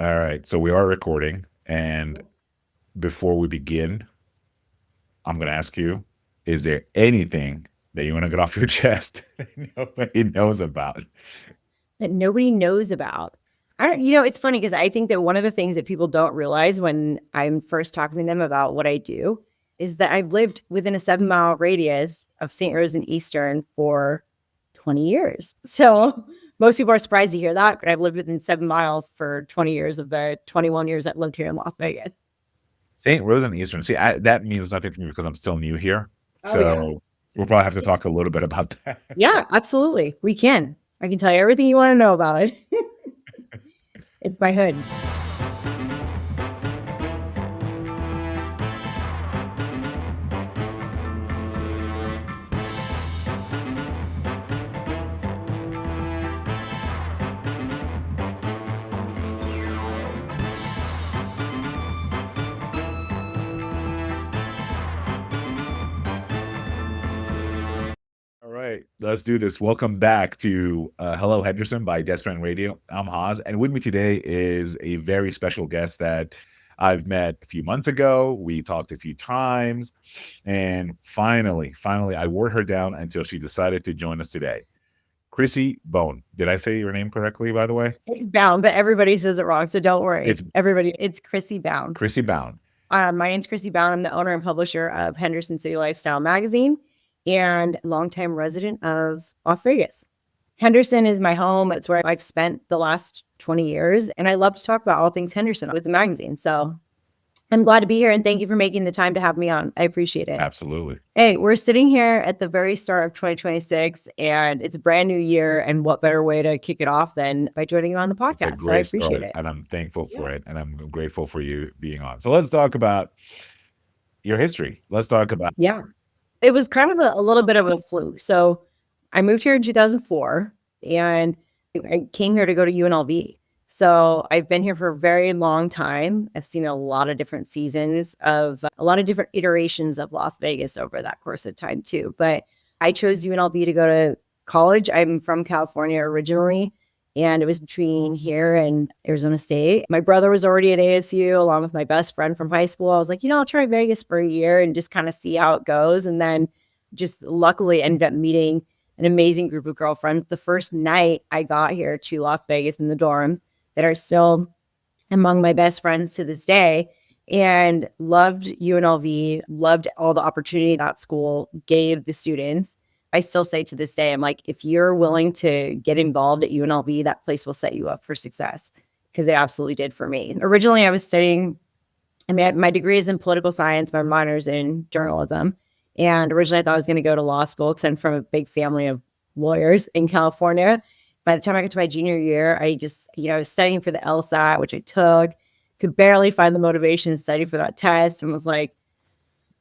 All right. So we are recording. And before we begin, I'm going to ask you, is there anything that you want to get off your chest that nobody knows about? That nobody knows about. It's funny because I think that one of the things that people don't realize when I'm first talking to them about what I do is that I've lived within a 7-mile radius of St. Rose and Eastern for 20 years. So most people are surprised to hear that, but I've lived within 7 miles for 20 years of the 21 years I've lived here in Las Vegas. St. Rose and Eastern. See, that means nothing to me because I'm still new here. Oh, yeah. So we'll probably have to talk a little bit about that. Yeah, absolutely. We can. I can tell you everything you want to know about it. It's my hood. All right, let's do this. Welcome back to Hello Henderson by Desperate Radio. I'm Haas, and with me today is a very special guest that I've met a few months ago. We talked a few times, and finally, I wore her down until she decided to join us today. Crissie Bown. Did I say your name correctly, by the way? It's Bound, but everybody says it wrong, so don't worry. It's It's Crissie Bound. Crissie Bown. My name's Crissie Bown. I'm the owner and publisher of Henderson City Lifestyle Magazine and longtime resident of Las Vegas. Henderson is my home. It's where I've spent the last 20 years, and I love to talk about all things Henderson with the magazine. So I'm glad to be here, and thank you for making the time to have me on. I appreciate it. Absolutely. Hey, we're sitting here at the very start of 2026, and it's a brand new year. And what better way to kick it off than by joining you on the It's a podcast? So I great appreciate start, it. and I'm thankful for it, and I'm grateful for you being on. So let's talk about your history. Let's talk about Yeah. It was kind of a little bit of a fluke. So I moved here in 2004 and I came here to go to UNLV. So I've been here for a very long time. I've seen a lot of different seasons of a lot of different iterations of Las Vegas over that course of time too. But I chose UNLV to go to college. I'm from California originally, and it was between here and Arizona State. My brother was already at ASU along with my best friend from high school. I was like, I'll try Vegas for a year and just kind of see how it goes. And then just luckily ended up meeting an amazing group of girlfriends the first night I got here to Las Vegas in the dorms that are still among my best friends to this day, and loved UNLV, loved all the opportunity that school gave the students. I still say to this day, I'm like, if you're willing to get involved at UNLV, that place will set you up for success, because it absolutely did for me. Originally, I was studying, my degree is in political science, my minor's in journalism. And originally I thought I was going to go to law school because I'm from a big family of lawyers in California. By the time I got to my junior year, I was studying for the LSAT, which I took, could barely find the motivation to study for that test, and was like,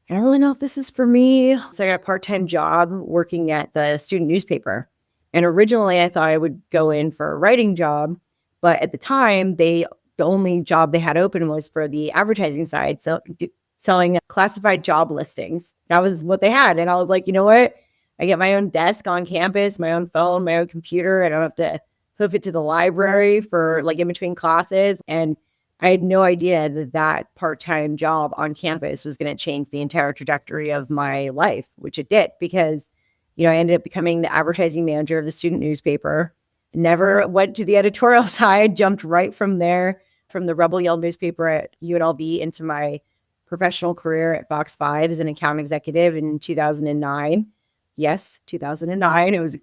I don't really know if this is for me. So I got a part-time job working at the student newspaper. And originally I thought I would go in for a writing job, but at the time the only job they had open was for the advertising side. So selling classified job listings. That was what they had. And I was like, you know what? I get my own desk on campus, my own phone, my own computer. I don't have to hoof it to the library for like in between classes. And I had no idea that part-time job on campus was going to change the entire trajectory of my life, which it did, because, I ended up becoming the advertising manager of the student newspaper. Never went to the editorial side, jumped right from there, from the Rebel Yell newspaper at UNLV into my professional career at Fox 5 as an account executive in 2009. Yes, 2009. It was a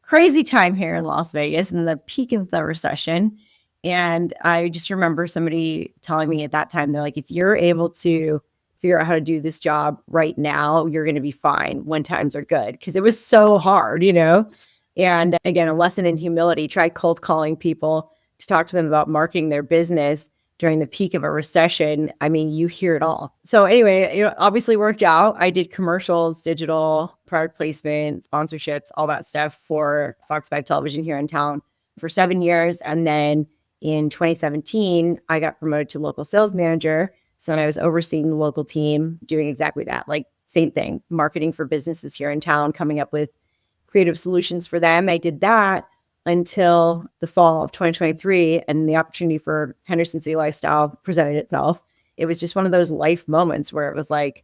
crazy time here in Las Vegas in the peak of the recession. And I just remember somebody telling me at that time, they're like, if you're able to figure out how to do this job right now, you're going to be fine when times are good. Because it was so hard, And again, a lesson in humility. Try cold calling people to talk to them about marketing their business during the peak of a recession. I mean, you hear it all. So anyway, obviously worked out. I did commercials, digital, product placement, sponsorships, all that stuff for Fox 5 television here in town for 7 years. And then in 2017, I got promoted to local sales manager. So I was overseeing the local team, doing exactly that, like same thing, marketing for businesses here in town, coming up with creative solutions for them. I did that until the fall of 2023 and the opportunity for Henderson City Lifestyle presented itself. It was just one of those life moments where it was like,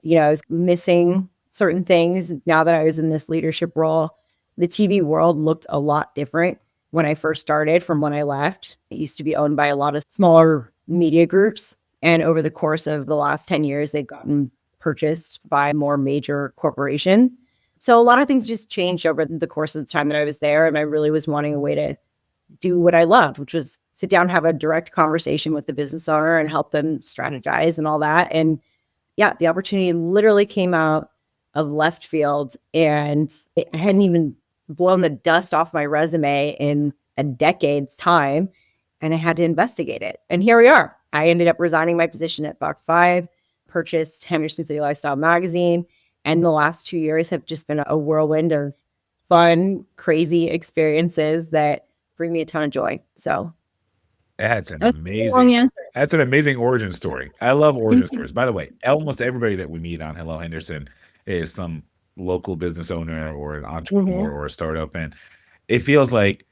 I was missing certain things now that I was in this leadership role. The TV world looked a lot different when I first started from when I left. It used to be owned by a lot of smaller media groups. And over the course of the last 10 years, they've gotten purchased by more major corporations. So a lot of things just changed over the course of the time that I was there. And I really was wanting a way to do what I loved, which was sit down, have a direct conversation with the business owner and help them strategize and all that. And yeah, the opportunity literally came out of left field, and I hadn't even blown the dust off my resume in a decade's time, and I had to investigate it. And here we are. I ended up resigning my position at Fox 5, purchased Henderson City Lifestyle magazine, and the last 2 years have just been a whirlwind of fun, crazy experiences that bring me a ton of joy. So That's an that's a long amazing answer. that's an amazing origin story. I love origin stories. By the way, almost everybody that we meet on Hello Henderson is some local business owner or an entrepreneur Mhm. or a startup, and it feels like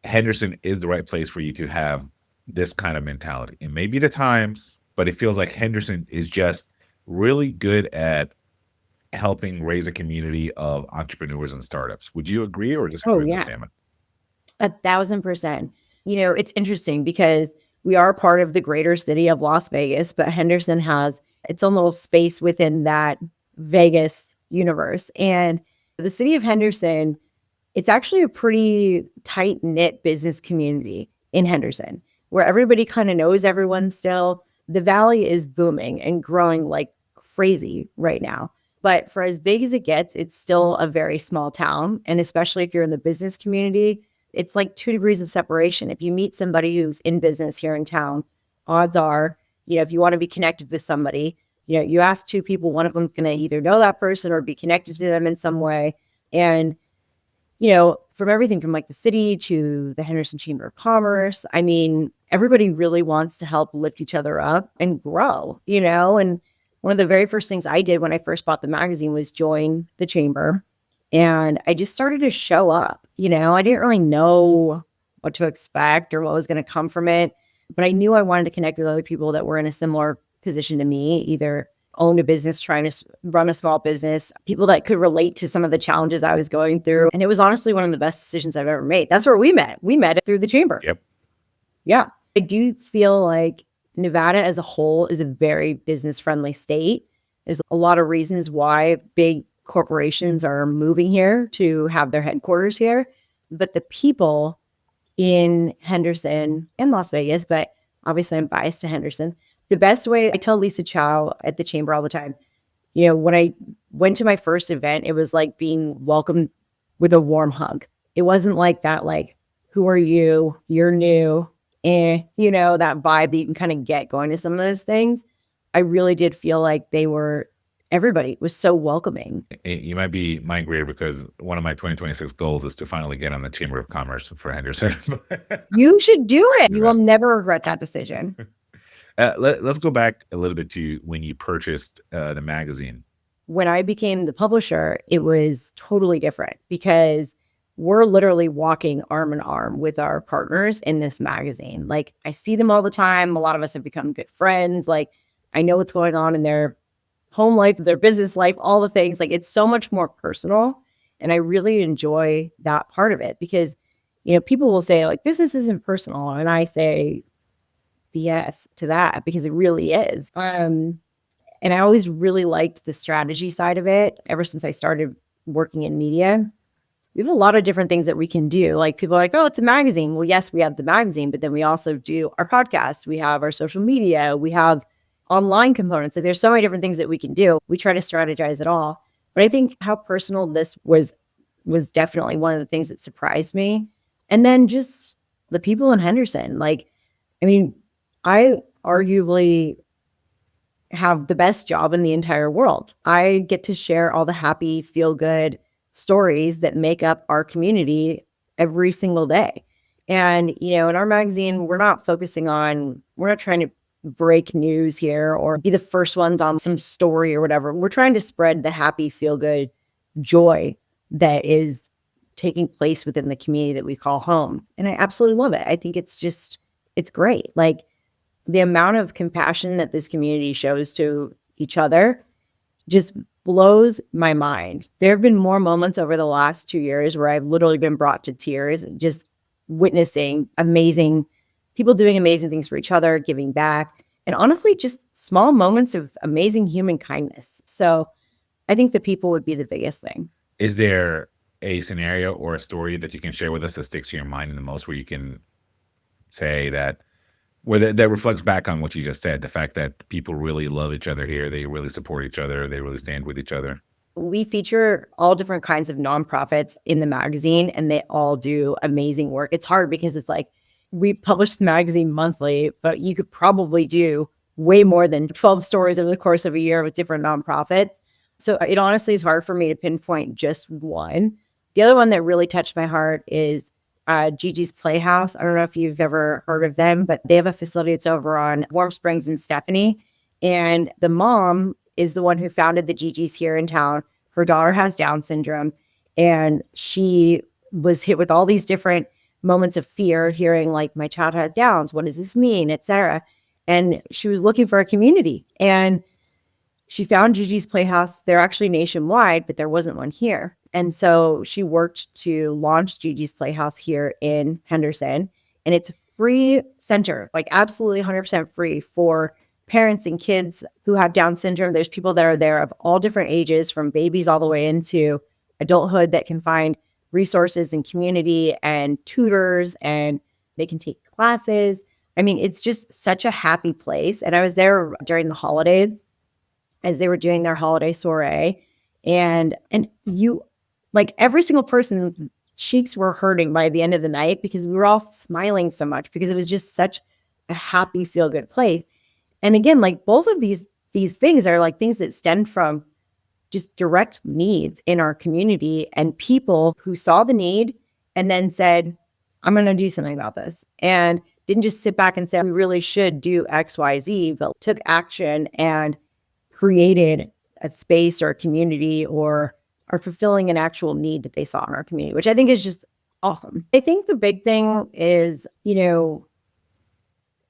Henderson is the right place for you to have this kind of mentality. It may be the times, but it feels like Henderson is just really good at helping raise a community of entrepreneurs and startups. Would you agree or Oh, disagree with this yeah. statement? 1,000%. It's interesting because we are part of the greater city of Las Vegas, but Henderson has its own little space within that Vegas universe. And the city of Henderson, it's actually a pretty tight knit business community in Henderson where everybody kind of knows everyone still. The valley is booming and growing like crazy right now. But for as big as it gets, it's still a very small town. And especially if you're in the business community, it's like 2 degrees of separation. If you meet somebody who's in business here in town, odds are, if you want to be connected with somebody, you ask two people, one of them's going to either know that person or be connected to them in some way. And from everything from like the city to the Henderson Chamber of Commerce, I mean, everybody really wants to help lift each other up and grow, and one of the very first things I did when I first bought the magazine was join the chamber. And I just started to show up. I didn't really know what to expect or what was going to come from it, but I knew I wanted to connect with other people that were in a similar position to me, either owned a business, trying to run a small business, people that could relate to some of the challenges I was going through. And it was honestly one of the best decisions I've ever made. That's where we met. We met through the chamber. Yep. Yeah. I do feel like Nevada as a whole is a very business friendly state. There's a lot of reasons why big corporations are moving here to have their headquarters here. But the people in Henderson and Las Vegas, but obviously I'm biased to Henderson. The best way, I tell Lisa Chow at the chamber all the time, when I went to my first event, it was like being welcomed with a warm hug. It wasn't like that, like, who are you? You're new. That vibe that you can kind of get going to some of those things. I really did feel like everybody was so welcoming. You might be mind grader because one of my 2026 goals is to finally get on the Chamber of Commerce for Henderson. You should do it. You Yeah. will never regret that decision. Let's go back a little bit to when you purchased the magazine. When I became the publisher, it was totally different because we're literally walking arm in arm with our partners in this magazine. Like, I see them all the time. A lot of us have become good friends. Like, I know what's going on in their home life, their business life, all the things. Like, it's so much more personal. And I really enjoy that part of it because, people will say, like, business isn't personal. And I say BS to that because it really is. And I always really liked the strategy side of it ever since I started working in media. We have a lot of different things that we can do. Like, people are like, oh, it's a magazine. Well, yes, we have the magazine, but then we also do our podcast. We have our social media. We have online components. Like, there's so many different things that we can do. We try to strategize it all. But I think how personal this was definitely one of the things that surprised me. And then just the people in Henderson. Like, I mean, I arguably have the best job in the entire world. I get to share all the happy, feel good stories that make up our community every single day. And, in our magazine, we're not trying to break news here or be the first ones on some story or whatever. We're trying to spread the happy, feel good joy that is taking place within the community that we call home. And I absolutely love it. I think it's great. Like the amount of compassion that this community shows to each other just blows my mind. There have been more moments over the last 2 years where I've literally been brought to tears just witnessing amazing people doing amazing things for each other, giving back, and honestly, just small moments of amazing human kindness. So I think the people would be the biggest thing. Is there a scenario or a story that you can share with us that sticks to your mind the most, where you can say that, where that reflects back on what you just said, the fact that people really love each other here, they really support each other, they really stand with each other? We feature all different kinds of nonprofits in the magazine, and they all do amazing work. It's hard because it's like we publish the magazine monthly, but you could probably do way more than 12 stories over the course of a year with different nonprofits. So it honestly is hard for me to pinpoint just one. The other one that really touched my heart is Gigi's Playhouse. I don't know if you've ever heard of them, but they have a facility that's over on Warm Springs and Stephanie. And the mom is the one who founded the Gigi's here in town. Her daughter has Down syndrome, and she was hit with all these different moments of fear, hearing like, my child has Downs, what does this mean, etc. And she was looking for a community, and she found Gigi's Playhouse. They're actually nationwide, but there wasn't one here. And so she worked to launch Gigi's Playhouse here in Henderson. And it's a free center, like absolutely 100% free for parents and kids who have Down syndrome. There's people that are there of all different ages, from babies all the way into adulthood, that can find resources and community and tutors, and they can take classes. I mean, it's just such a happy place. And I was there during the holidays as they were doing their holiday soiree. And you, like, every single person's cheeks were hurting by the end of the night because we were all smiling so much, because it was just such a happy, feel good place. And again, like, both of these things are like things that stem from just direct needs in our community, and people who saw the need and then said, I'm going to do something about this. And didn't just sit back and say, we really should do X, Y, Z, but took action and created a space or a community, or are fulfilling an actual need that they saw in our community, which I think is just awesome. I think the big thing is,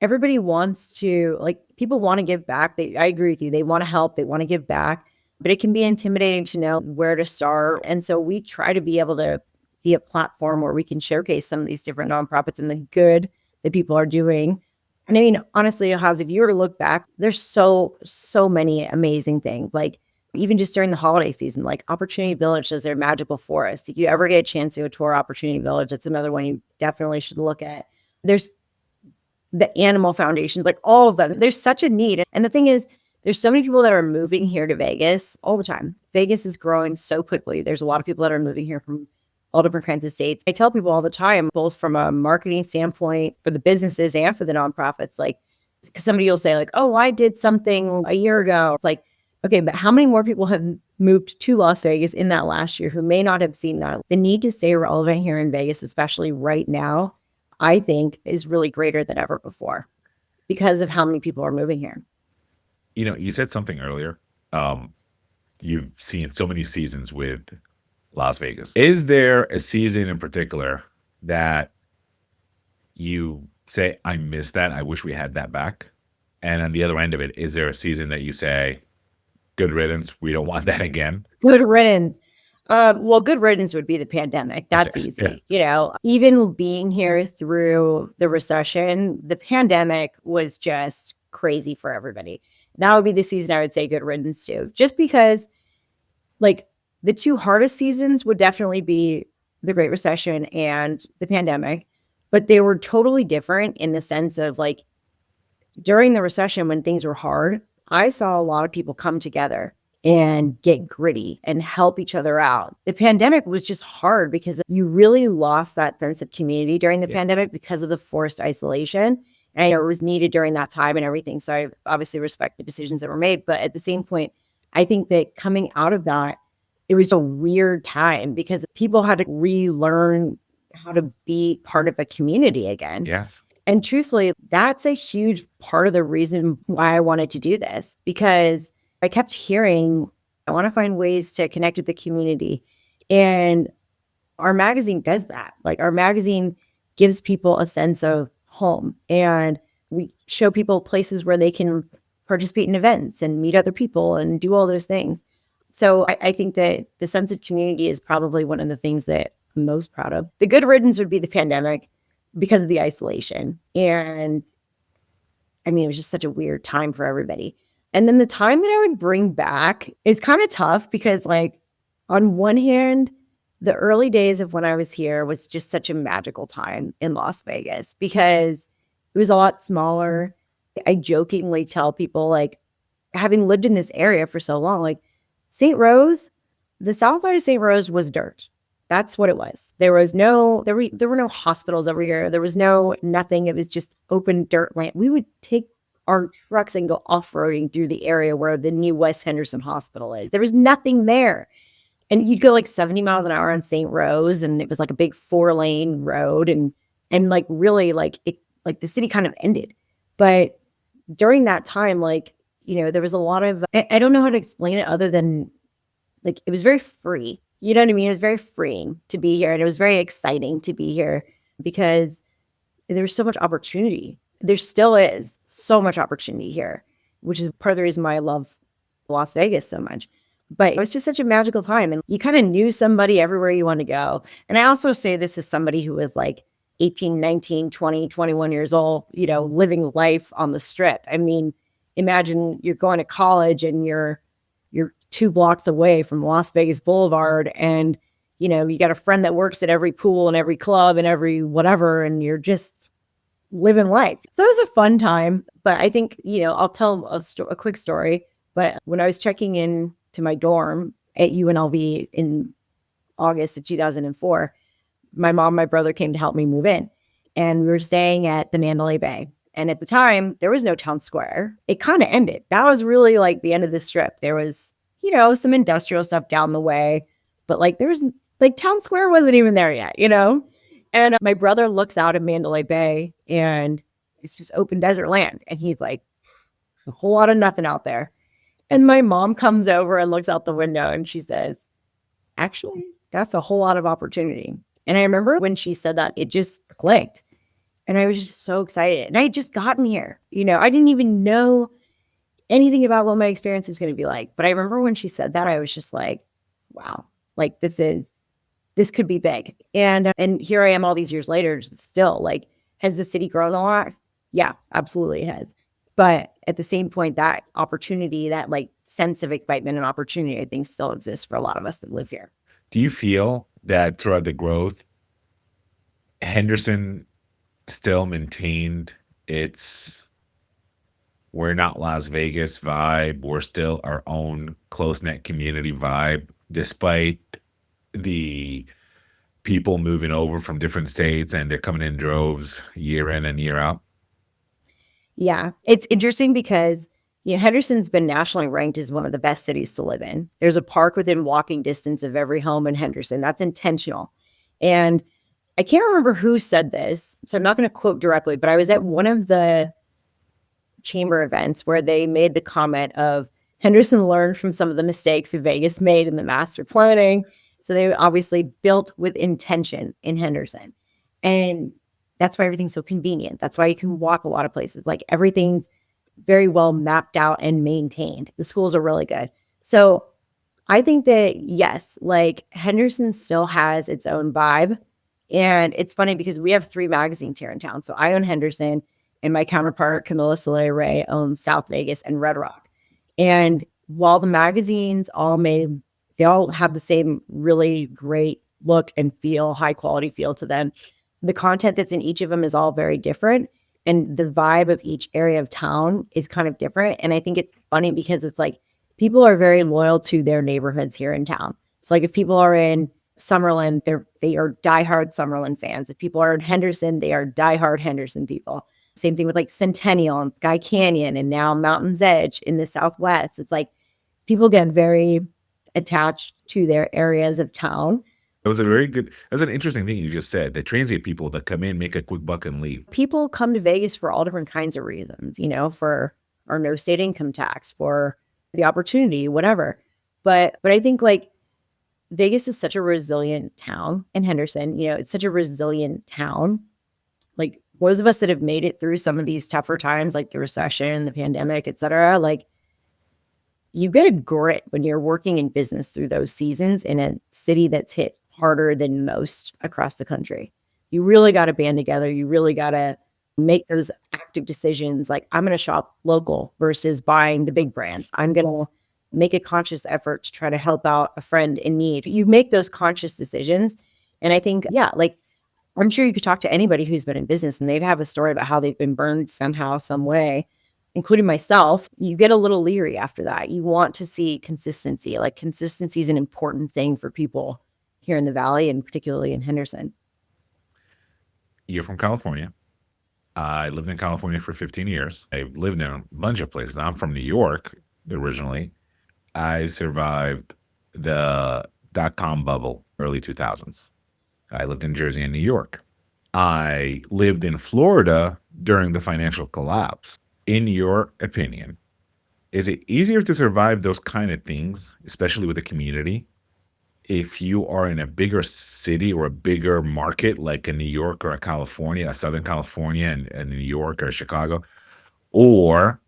everybody wants to, like, people want to give back. I agree with you. They want to help. They want to give back, but it can be intimidating to know where to start. And so we try to be able to be a platform where we can showcase some of these different nonprofits and the good that people are doing. And I mean, honestly, Haz, if you were to look back, there's so many amazing things. Like, even just during the holiday season, like Opportunity Village does their magical forest. If you ever get a chance to go tour Opportunity Village, that's another one you definitely should look at. There's the animal foundations, like all of them. There's such a need. And the thing is, there's so many people that are moving here to Vegas all the time. Vegas is growing so quickly. There's a lot of people that are moving here from all different kinds of states. I tell people all the time, both from a marketing standpoint for the businesses and for the nonprofits, like, because somebody will say like, oh, I did something a year ago. It's like, okay, but how many more people have moved to Las Vegas in that last year who may not have seen that? The need to stay relevant here in Vegas, especially right now, I think is really greater than ever before because of how many people are moving here. You said something earlier. You've seen so many seasons with Las Vegas. Is there a season in particular that you say, I miss that, I wish we had that back? And on the other end of it, is there a season that you say, good riddance, we don't want that again? Good riddance. Well, good riddance would be the pandemic. That's easy. Yeah. Even being here through the recession, the pandemic was just crazy for everybody. That would be the season I would say good riddance to, just because, like, the two hardest seasons would definitely be the Great Recession and the pandemic, but they were totally different in the sense of, like, during the recession when things were hard, I saw a lot of people come together and get gritty and help each other out. The pandemic was just hard because you really lost that sense of community during the pandemic because of the forced isolation. And I know it was needed during that time and everything. So I obviously respect the decisions that were made. But at the same point, I think that coming out of that, it was a weird time because people had to relearn how to be part of a community again. Yes. And truthfully, that's a huge part of the reason why I wanted to do this, because I kept hearing, I want to find ways to connect with the community. And Our magazine does that. Like our magazine gives people a sense of home, and we show people places where they can participate in events and meet other people and do all those things. So I think that the sense of community is probably one of the things that I'm most proud of. The good riddance would be the pandemic because of the isolation. And I mean, it was just such a weird time for everybody. And then the time that I would bring back is kind of tough because, like, on one hand, the early days of when I was here was just such a magical time in Las Vegas because it was a lot smaller. I jokingly tell people, like, having lived in this area for so long, like, St. Rose, the south side of St. Rose was dirt. That's what it was. There were no hospitals over here. There was no nothing. It was just open dirt land. We would take our trucks and go off-roading through the area where the new West Henderson Hospital is. There was nothing there. And you'd go like 70 miles an hour on St. Rose, and it was like a big 4-lane road, and like really like it, like the city kind of ended. But during that time, like, there was a lot of I don't know how to explain it other than, like, it was very free. You know what I mean? It was very freeing to be here, and it was very exciting to be here because there was so much opportunity. There still is so much opportunity here, which is part of the reason why I love Las Vegas so much. But it was just such a magical time, and you kind of knew somebody everywhere you want to go. And I also say this as somebody who was like 18, 19, 20, 21 years old, living life on the strip. I mean, imagine you're going to college and you're 2 blocks away from Las Vegas Boulevard, and you got a friend that works at every pool and every club and every whatever, and you're just living life. So it was a fun time. But I think, I'll tell a quick story. But when I was checking in to my dorm at UNLV in August of 2004, my mom and my brother came to help me move in, and we were staying at the Mandalay Bay. And at the time, there was no town square. It kind of ended. That was really like the end of the strip. There was, some industrial stuff down the way, but like there was like town square wasn't even there yet, And my brother looks out at Mandalay Bay, and it's just open desert land. And he's like, a whole lot of nothing out there. And my mom comes over and looks out the window, and she says, actually, that's a whole lot of opportunity. And I remember when she said that, it just clicked. And I was just so excited. And I had just gotten here. I didn't even know anything about what my experience was going to be like. But I remember when she said that, I was just like, wow, like this could be big. And here I am all these years later, still, like, has the city grown a lot? Yeah, absolutely it has. But at the same point, that opportunity, that like sense of excitement and opportunity, I think still exists for a lot of us that live here. Do you feel that throughout the growth, Henderson still maintained its we're not Las Vegas vibe, we're still our own close-knit community vibe, despite the people moving over from different states and they're coming in droves year in and year out? Yeah, it's interesting because, Henderson's been nationally ranked as one of the best cities to live in. There's a park within walking distance of every home in Henderson. That's intentional. And I can't remember who said this, so I'm not going to quote directly, but I was at one of the chamber events where they made the comment of Henderson learned from some of the mistakes that Vegas made in the master planning. So they obviously built with intention in Henderson. And that's why everything's so convenient. That's why you can walk a lot of places. Like everything's very well mapped out and maintained. The schools are really good. So I think that, yes, like Henderson still has its own vibe. And it's funny because we have 3 magazines here in town. So I own Henderson, and my counterpart, Camilla Soleil Ray, owns South Vegas and Red Rock. And while the magazines they all have the same really great look and feel, high quality feel to them, the content that's in each of them is all very different. And the vibe of each area of town is kind of different. And I think it's funny because it's like people are very loyal to their neighborhoods here in town. So like if people are in Summerlin, they are diehard Summerlin fans. If people are in Henderson, they are diehard Henderson people. Same thing with like Centennial and Sky Canyon and now Mountain's Edge in the Southwest. It's like people get very attached to their areas of town. That's an interesting thing you just said. The transient people that come in, make a quick buck and leave. People come to Vegas for all different kinds of reasons, for our no state income tax, for the opportunity, whatever. But I think like Vegas is such a resilient town, in Henderson, it's such a resilient town. Like those of us that have made it through some of these tougher times, like the recession, the pandemic, et cetera, like you get a grit when you're working in business through those seasons in a city that's hit harder than most across the country. You really got to band together. You really got to make those active decisions. Like, I'm going to shop local versus buying the big brands. I'm going to make a conscious effort to try to help out a friend in need. You make those conscious decisions. And I think, yeah, like I'm sure you could talk to anybody who's been in business and they'd have a story about how they've been burned somehow, some way, including myself. You get a little leery after that. You want to see consistency. Like consistency is an important thing for people here in the Valley and particularly in Henderson. You're from California. I lived in California for 15 years. I lived in a bunch of places. I'm from New York originally. I survived the dot-com bubble, early 2000s. I lived in Jersey and New York. I lived in Florida during the financial collapse. In your opinion, is it easier to survive those kind of things, especially with a community, if you are in a bigger city or a bigger market like a New York or a California, a Southern California and New York or Chicago, or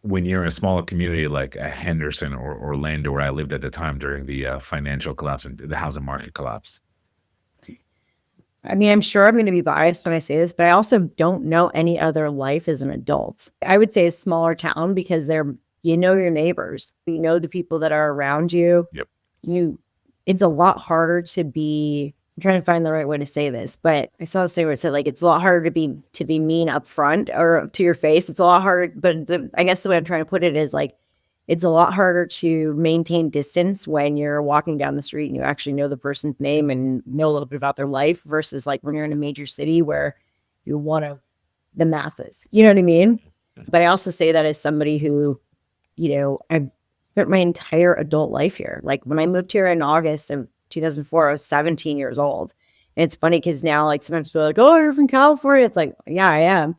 when you're in a smaller community like a Henderson or Orlando, where I lived at the time during the financial collapse and the housing market collapse? I mean, I'm sure I'm going to be biased when I say this, but I also don't know any other life as an adult. I would say a smaller town because you know your neighbors, you know the people that are around you. Yep. It's a lot harder to be. I'm trying to find the right way to say this, but I saw this thing where it said like it's a lot harder to be mean up front or to your face. It's a lot harder, but I guess the way I'm trying to put it is like it's a lot harder to maintain distance when you're walking down the street and you actually know the person's name and know a little bit about their life versus like when you're in a major city where you're one of the masses. You know what I mean? But I also say that as somebody who, I've spent my entire adult life here. Like when I moved here in August of 2004, I was 17 years old. And it's funny because now like sometimes people are like, oh, you're from California. It's like, yeah, I am.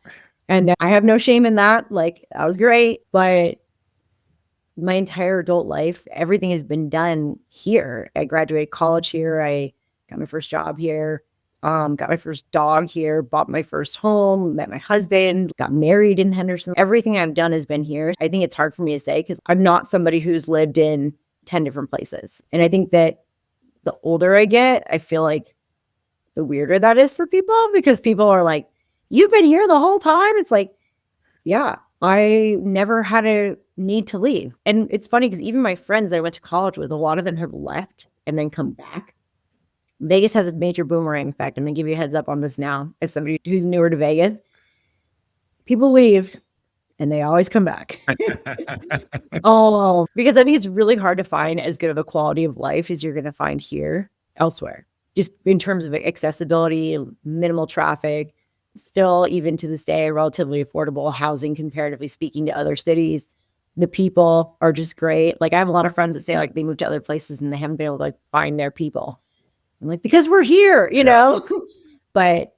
And I have no shame in that. Like that was great. But my entire adult life, everything has been done here. I graduated college here. I got my first job here. Got my first dog here, bought my first home, met my husband, got married in Henderson. Everything I've done has been here. I think it's hard for me to say because I'm not somebody who's lived in 10 different places. And I think that the older I get, I feel like the weirder that is for people because people are like, you've been here the whole time? It's like, yeah, I never had a need to leave. And it's funny because even my friends that I went to college with, a lot of them have left and then come back. Vegas has a major boomerang effect. I'm going to give you a heads up on this now as somebody who's newer to Vegas. People leave and they always come back. Oh, because I think it's really hard to find as good of a quality of life as you're going to find here elsewhere. Just in terms of accessibility, minimal traffic, still even to this day, relatively affordable housing comparatively speaking to other cities. The people are just great. Like I have a lot of friends that say like they moved to other places and they haven't been able to like find their people. I'm like, because we're here, you know? But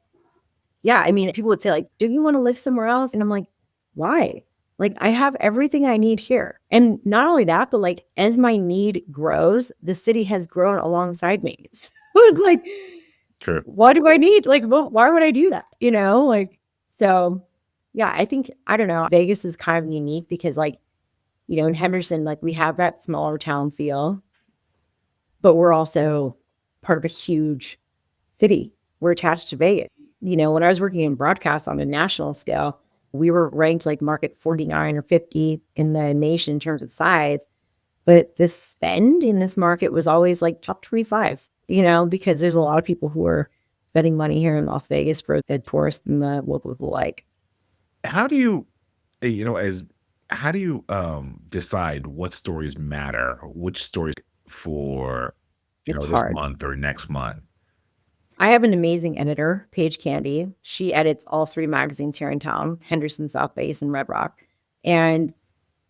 yeah, I mean, people would say like, do you want to live somewhere else? And I'm like, why? Like I have everything I need here. And not only that, but like as my need grows, the city has grown alongside me. So it's like, True. What do I need? Like, why would I do that? Like, so yeah, I think, I don't know, Vegas is kind of unique because like, in Henderson, like we have that smaller town feel, but we're also part of a huge city. We're attached to Vegas. When I was working in broadcast on a national scale, we were ranked like market 49 or 50 in the nation in terms of size. But the spend in this market was always like top 25, because there's a lot of people who are spending money here in Las Vegas for the tourists and the locals alike. How do you, how do you decide what stories matter, which stories for, It's this hard. month or next month? I have an amazing editor, Paige Candy. She edits all 3 magazines here in town, Henderson, South Base, and Red Rock. And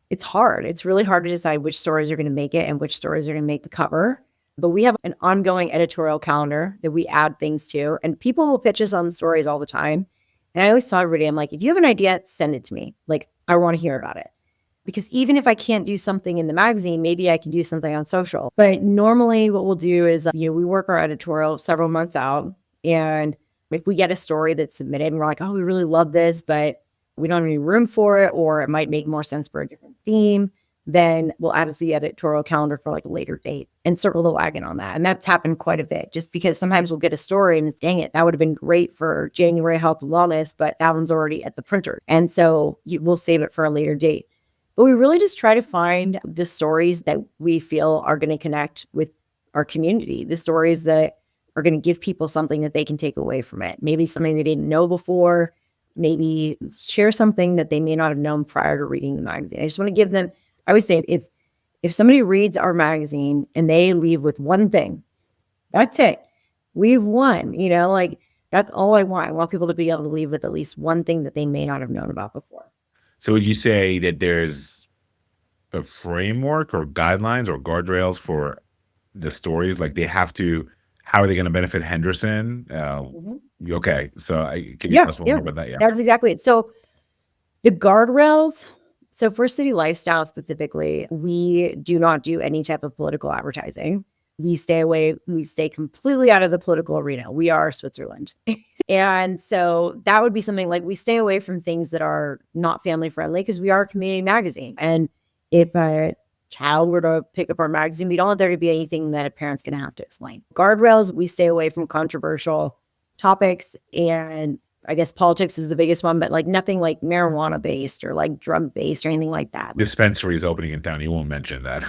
it's hard. It's really hard to decide which stories are going to make it and which stories are going to make the cover. But we have an ongoing editorial calendar that we add things to. And people will pitch us on stories all the time. And I always tell everybody, I'm like, if you have an idea, send it to me. Like, I want to hear about it. Because even if I can't do something in the magazine, maybe I can do something on social. But normally what we'll do is, we work our editorial several months out. And if we get a story that's submitted and we're like, oh, we really love this, but we don't have any room for it, or it might make more sense for a different theme, then we'll add it to the editorial calendar for like a later date and circle the wagon on that. And that's happened quite a bit, just because sometimes we'll get a story and dang it, that would have been great for January Health and Wellness, but that one's already at the printer. And so we'll save it for a later date. But we really just try to find the stories that we feel are going to connect with our community, the stories that are going to give people something that they can take away from it. Maybe something they didn't know before, maybe share something that they may not have known prior to reading the magazine. I just want to give them, I always say, if somebody reads our magazine and they leave with one thing, that's it. We've won, like that's all I want. I want people to be able to leave with at least one thing that they may not have known about before. So would you say that there's a framework or guidelines or guardrails for the stories? Like how are they going to benefit Henderson? Okay. So can you tell us more about that? Yeah. That's exactly it. So the guardrails, so for City Lifestyle specifically, we do not do any type of political advertising. We stay completely out of the political arena. We are Switzerland. And so that would be something like we stay away from things that are not family friendly because we are a community magazine. And if a child were to pick up our magazine, we don't want there to be anything that a parent's going to have to explain. Guardrails, we stay away from controversial topics, and I guess politics is the biggest one, but like nothing like marijuana based or like drug based or anything like that. Dispensary is opening in town. You won't mention that.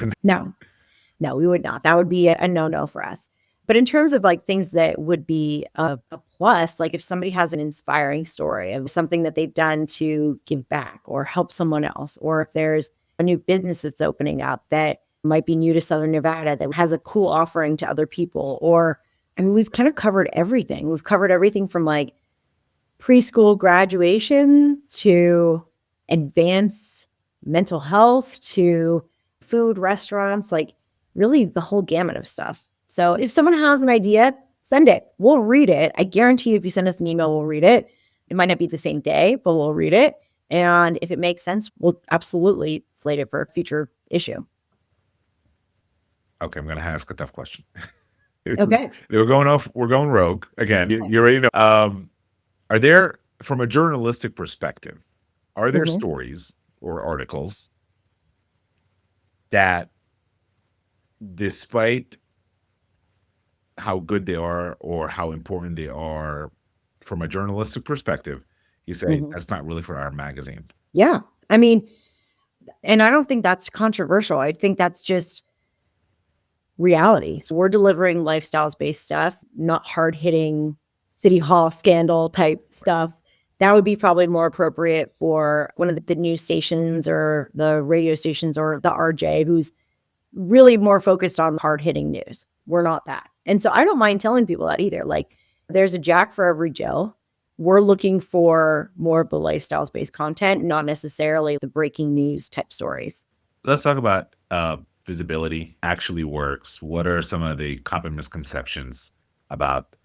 No, we would not. That would be a no for us. But in terms of like things that would be a plus, like if somebody has an inspiring story of something that they've done to give back or help someone else, or if there's a new business that's opening up that might be new to Southern Nevada that has a cool offering to other people, or we've kind of covered everything. We've covered everything from like preschool graduation to advanced mental health to food, restaurants, like really the whole gamut of stuff. So if someone has an idea, send it. We'll read it. I guarantee you if you send us an email, we'll read it. It might not be the same day, but we'll read it. And if it makes sense, we'll absolutely slate it for a future issue. Okay, I'm going to ask a tough question. Okay. We're going rogue. Again, you already know. Are there, from a journalistic perspective, are there stories or articles that, despite how good they are or how important they are from a journalistic perspective, you say that's not really for our magazine? Yeah. I mean, and I don't think that's controversial. I think that's just reality. So we're delivering lifestyles-based stuff, not hard-hitting City Hall scandal type stuff. That would be probably more appropriate for one of the news stations or the radio stations or the RJ, who's really more focused on hard-hitting news. We're not that. And so I don't mind telling people that either. Like, there's a Jack for every Jill. We're looking for more of the lifestyles-based content, not necessarily the breaking news type stories. Let's talk about visibility actually works. What are some of the common misconceptions about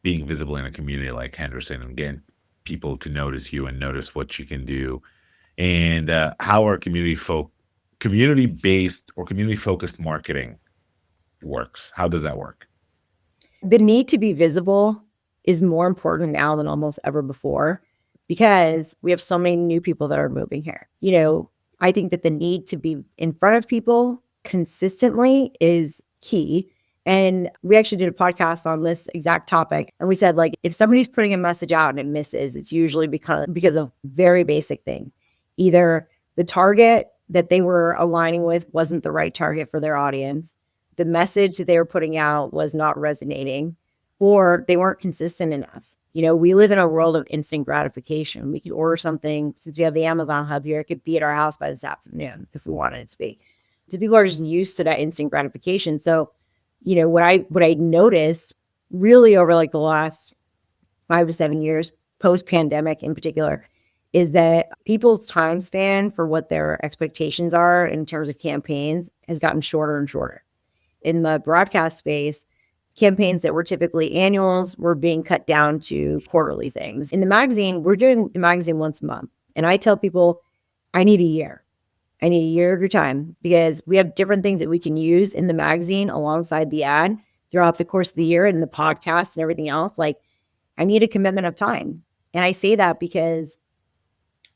being visible in a community like Henderson and getting people to notice you and notice what you can do? And how are community-based or community-focused marketing works? How does that work? The need to be visible is more important now than almost ever before because we have so many new people that are moving here. I think that the need to be in front of people consistently is key. And we actually did a podcast on this exact topic. And we said, like, if somebody's putting a message out and it misses, it's usually because of very basic things. Either the target that they were aligning with wasn't the right target for their audience, the message that they were putting out was not resonating, or they weren't consistent enough. We live in a world of instant gratification. We could order something, since we have the Amazon hub here, it could be at our house by this afternoon if we wanted it to be. So people are just used to that instant gratification. So, what I noticed really over like the last 5 to 7 years, post-pandemic in particular, is that people's time span for what their expectations are in terms of campaigns has gotten shorter and shorter. In the broadcast space, campaigns that were typically annuals were being cut down to quarterly things. In the magazine, we're doing the magazine once a month. And I tell people, I need a year. I need a year of your time because we have different things that we can use in the magazine alongside the ad throughout the course of the year and the podcast and everything else. Like, I need a commitment of time. And I say that because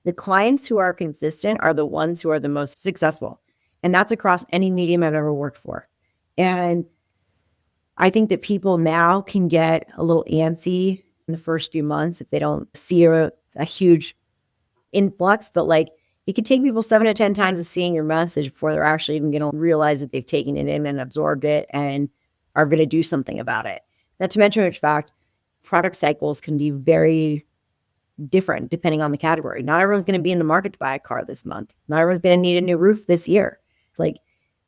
the clients who are consistent are the ones who are the most successful. And that's across any medium I've ever worked for. And I think that people now can get a little antsy in the first few months if they don't see a huge influx, but like it could take people 7 to 10 times of seeing your message before they're actually even going to realize that they've taken it in and absorbed it and are going to do something about it. Not to mention, which fact, product cycles can be very different depending on the category. Not everyone's going to be in the market to buy a car this month. Not everyone's going to need a new roof this year. It's like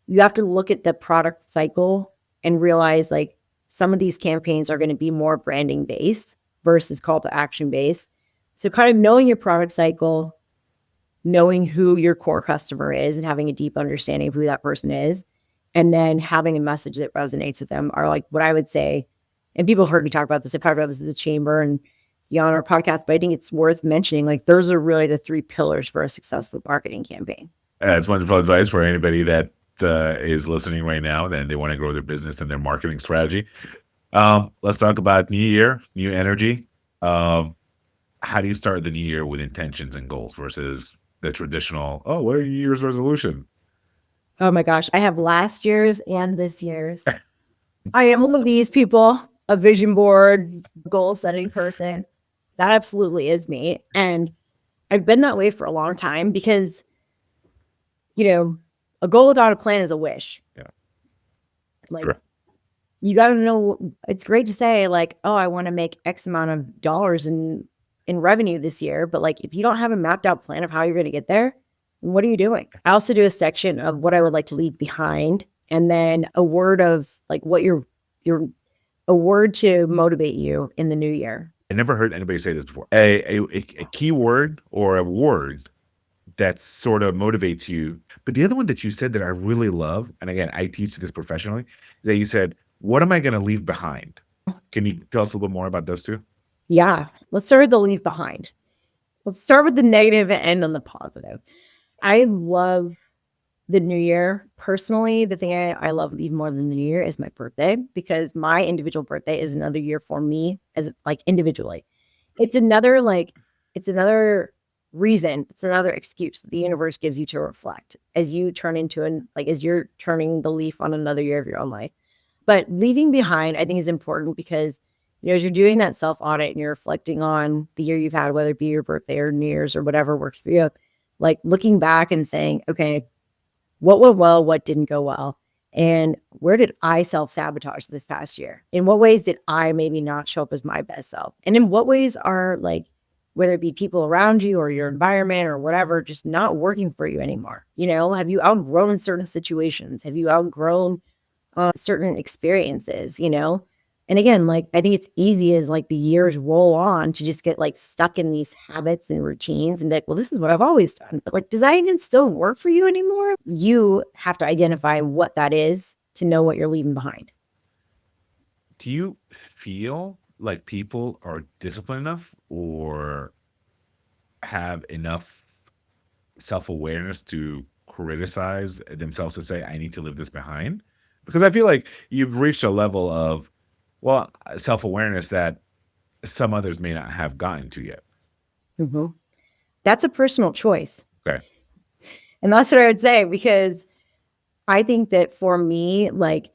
you have to look at the product cycle and realize like some of these campaigns are going to be more branding based versus call to action based. So kind of knowing your product cycle, knowing who your core customer is and having a deep understanding of who that person is, and then having a message that resonates with them are like what I would say. And people have heard me talk about this. I've talked about this at the chamber and on our podcast, but I think it's worth mentioning. Like those are really the 3 pillars for a successful marketing campaign. That's wonderful advice for anybody that is listening right now, then they want to grow their business and their marketing strategy. Let's talk about new year, new energy. How do you start the new year with intentions and goals versus the traditional, oh, what are your year's resolution? Oh my gosh. I have last year's and this year's. I am one of these people, a vision board, goal setting person. That absolutely is me. And I've been that way for a long time because, a goal without a plan is a wish. Yeah. Like, sure. You got to know, it's great to say like, oh, I want to make X amount of dollars in revenue this year. But like, if you don't have a mapped out plan of how you're going to get there, what are you doing? I also do a section of what I would like to leave behind. And then a word of like what a word to motivate you in the new year. I never heard anybody say this before. A key word or a word that sort of motivates you. But the other one that you said that I really love, and again, I teach this professionally, is that you said, what am I going to leave behind? Can you tell us a little bit more about those two? Yeah. Let's start with the leave behind. Let's start with the negative and end on the positive. I love the new year. Personally, the thing I love even more than the new year is my birthday, because my individual birthday is another year for me as like individually. It's another reason, it's another excuse that the universe gives you to reflect as you turn into as you're turning the leaf on another year of your own life. But leaving behind, I think, is important because as you're doing that self audit and you're reflecting on the year you've had, whether it be your birthday or New Year's or whatever works for you, like looking back and saying, okay, what went well, what didn't go well, and where did I self-sabotage this past year? In what ways did I maybe not show up as my best self? And in what ways are like, whether it be people around you or your environment or whatever, just not working for you anymore? Have you outgrown certain situations? Have you outgrown certain experiences, And again, like, I think it's easy as like the years roll on to just get like stuck in these habits and routines and be like, well, this is what I've always done. But like, does that even still work for you anymore? You have to identify what that is to know what you're leaving behind. Do you feel like people are disciplined enough or have enough self-awareness to criticize themselves to say, I need to leave this behind? Because I feel like you've reached a level of, self-awareness that some others may not have gotten to yet. Mm-hmm. That's a personal choice. Okay. And that's what I would say, because I think that for me, like,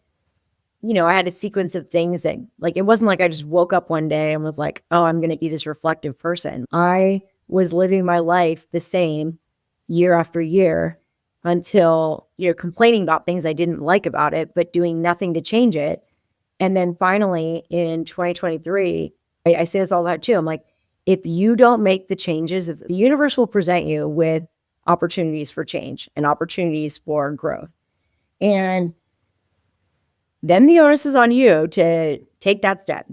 I had a sequence of things that, like, it wasn't like I just woke up one day and was like, oh, I'm going to be this reflective person. I was living my life the same year after year until, complaining about things I didn't like about it, but doing nothing to change it. And then finally in 2023, I say this all the time too. I'm like, if you don't make the changes, the universe will present you with opportunities for change and opportunities for growth. And then the onus is on you to take that step.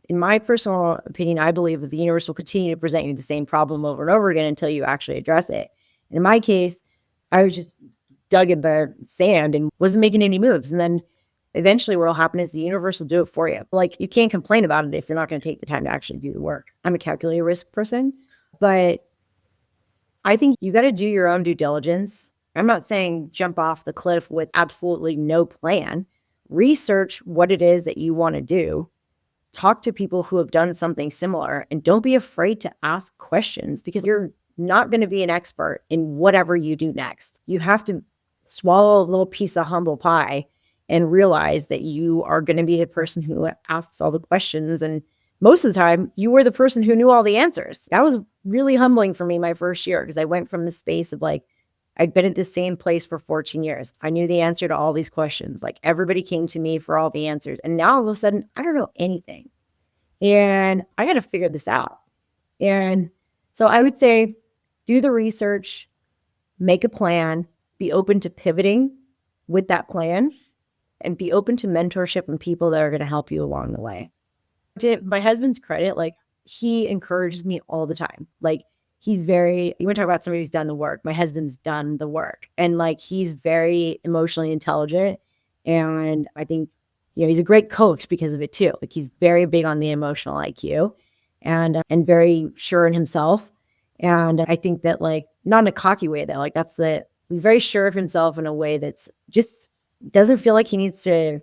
In my personal opinion, I believe that the universe will continue to present you the same problem over and over again until you actually address it. And in my case, I was just dug in the sand and wasn't making any moves. And then eventually what will happen is the universe will do it for you. Like, you can't complain about it if you're not going to take the time to actually do the work. I'm a calculated risk person, but I think you got to do your own due diligence I'm not saying jump off the cliff with absolutely no plan. Research what it is that you want to do. Talk to people who have done something similar, and don't be afraid to ask questions, because you're not going to be an expert in whatever you do next. You have to swallow a little piece of humble pie and realize that you are going to be the person who asks all the questions. And most of the time, you were the person who knew all the answers. That was really humbling for me my first year, because I went from the space of like, I'd been at the same place for 14 years. I knew the answer to all these questions. Like, everybody came to me for all the answers. And now all of a sudden, I don't know anything. And I got to figure this out. And so I would say do the research, make a plan, be open to pivoting with that plan, and be open to mentorship and people that are going to help you along the way. To my husband's credit, like, he encourages me all the time. Like, he's very, you want to talk about somebody who's done the work. My husband's done the work, and like, he's very emotionally intelligent. And I think, he's a great coach because of it too. Like, he's very big on the emotional IQ, and very sure in himself. And I think that, like, not in a cocky way though, like, he's very sure of himself in a way that's just doesn't feel like he needs to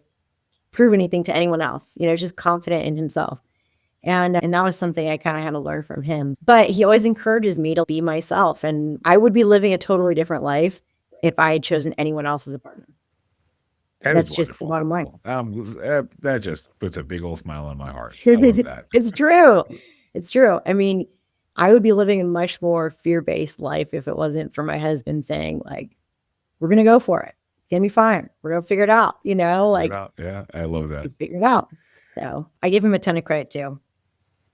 prove anything to anyone else, just confident in himself. And that was something I kind of had to learn from him. But he always encourages me to be myself. And I would be living a totally different life if I had chosen anyone else as a partner. That That's is just the wonderful. bottom line. That just puts a big old smile on my heart. I love that. It's true. It's true. I mean, I would be living a much more fear-based life if it wasn't for my husband saying, like, we're going to go for it. It's going to be fine. We're going to figure it out, like, Yeah, I love that. figure it out. So I give him a ton of credit too.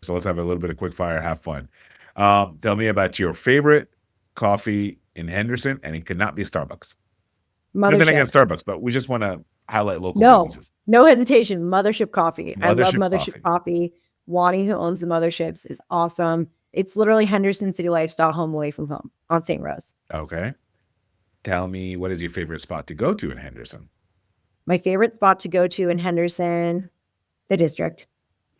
So let's have a little bit of quick fire, have fun. Tell me about your favorite coffee in Henderson, and it cannot be Starbucks. Nothing Mothership. against Starbucks, but we just want to highlight local No, businesses. no hesitation. Mothership Coffee. I love Mothership Mothership Coffee. Wani, who owns the Motherships, is awesome. It's literally Henderson City Lifestyle, home away from home on St. Rose. Okay. Tell me, what is your favorite spot to go to in Henderson? My favorite spot to go to in Henderson, the district.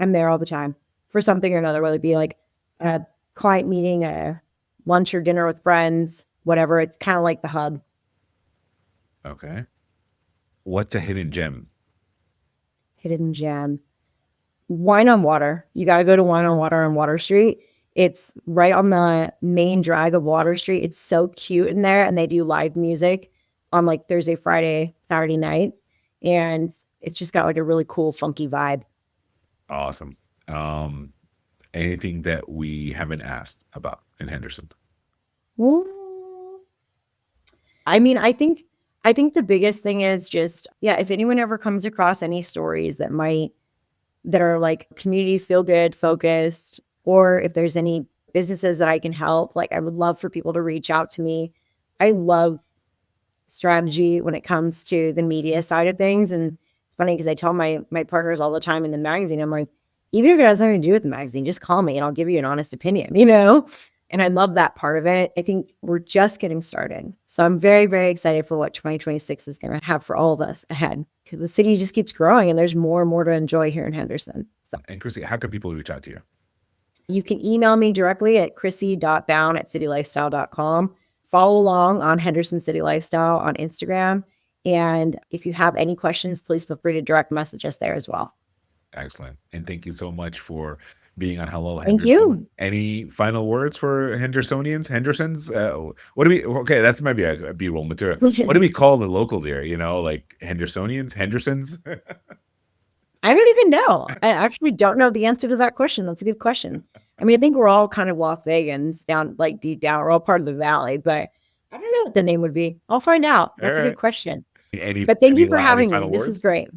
I'm there all the time for something or another, whether it be like a client meeting, a lunch or dinner with friends, whatever. It's kind of like the hub. Okay. What's a hidden gem? Hidden gem. Wine on Water. You got to go to Wine on Water on Water Street. It's right on the main drag of Water Street. It's so cute in there. And they do live music on like Thursday, Friday, Saturday nights. And it's just got like a really cool, funky vibe. Awesome. Anything that we haven't asked about in Henderson? I mean, I think the biggest thing is just, if anyone ever comes across any stories that are like community feel good focused, or if there's any businesses that I can help, like, I would love for people to reach out to me. I love strategy when it comes to the media side of things. And it's funny because I tell my partners all the time in the magazine, I'm like, even if it has nothing to do with the magazine, just call me and I'll give you an honest opinion, And I love that part of it. I think we're just getting started. So I'm very, very excited for what 2026 is going to have for all of us ahead, because the city just keeps growing and there's more and more to enjoy here in Henderson. So. And Crissie, how can people reach out to you? You can email me directly at crissie.bown@citylifestyle.com. Follow along on Henderson City Lifestyle on Instagram. And if you have any questions, please feel free to direct message us there as well. Excellent. And thank you so much for being on Hello Thank Henderson. you. Any final words for Hendersons? What do we, okay, that's maybe a B-roll material. What do we call the locals here? Like Hendersons? I don't even know. I actually don't know the answer to that question. That's a good question. I mean, I think we're all kind of Las Vegans down, like deep down. We're all part of the valley, but I don't know what the name would be. I'll find out. That's a good question. But thank you for having me. This is great.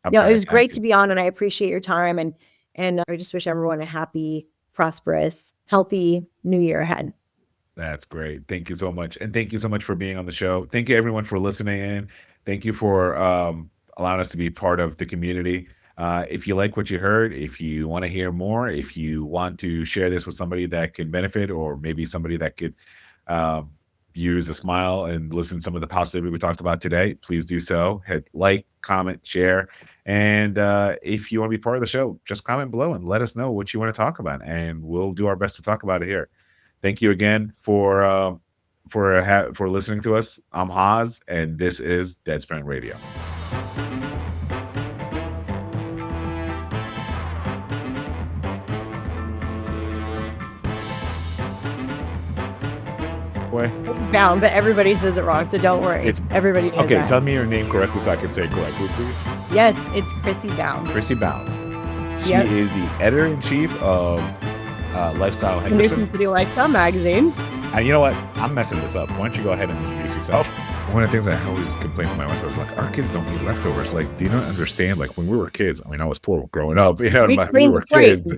It was great to be on, and I appreciate your time. And I just wish everyone a happy, prosperous, healthy new year ahead. That's great. Thank you so much. And thank you so much for being on the show. Thank you, everyone, for listening in. Thank you for allowing us to be part of the community. If you like what you heard, if you want to hear more, if you want to share this with somebody that can benefit, or maybe somebody that could use a smile and listen to some of the positivity we talked about today, please do so. Hit like, comment, share. And if you want to be part of the show, just comment below and let us know what you want to talk about, and we'll do our best to talk about it here. Thank you again for for listening to us. I'm Haas, and this is Deadspin Radio. It's Bown, but everybody says it wrong, so don't worry. Everybody knows okay. that. Tell me your name correctly so I can say it correctly, please. Yes, it's Crissie Bown. Crissie Bown. She is the editor-in-chief of Lifestyle Henderson City Lifestyle magazine. And you know what? I'm messing this up. Why don't you go ahead and introduce yourself? One of the things I always complain to my wife, I was like, our kids don't eat leftovers. Like, they don't understand. Like, when we were kids, I mean, I was poor growing up. You know, we were kids.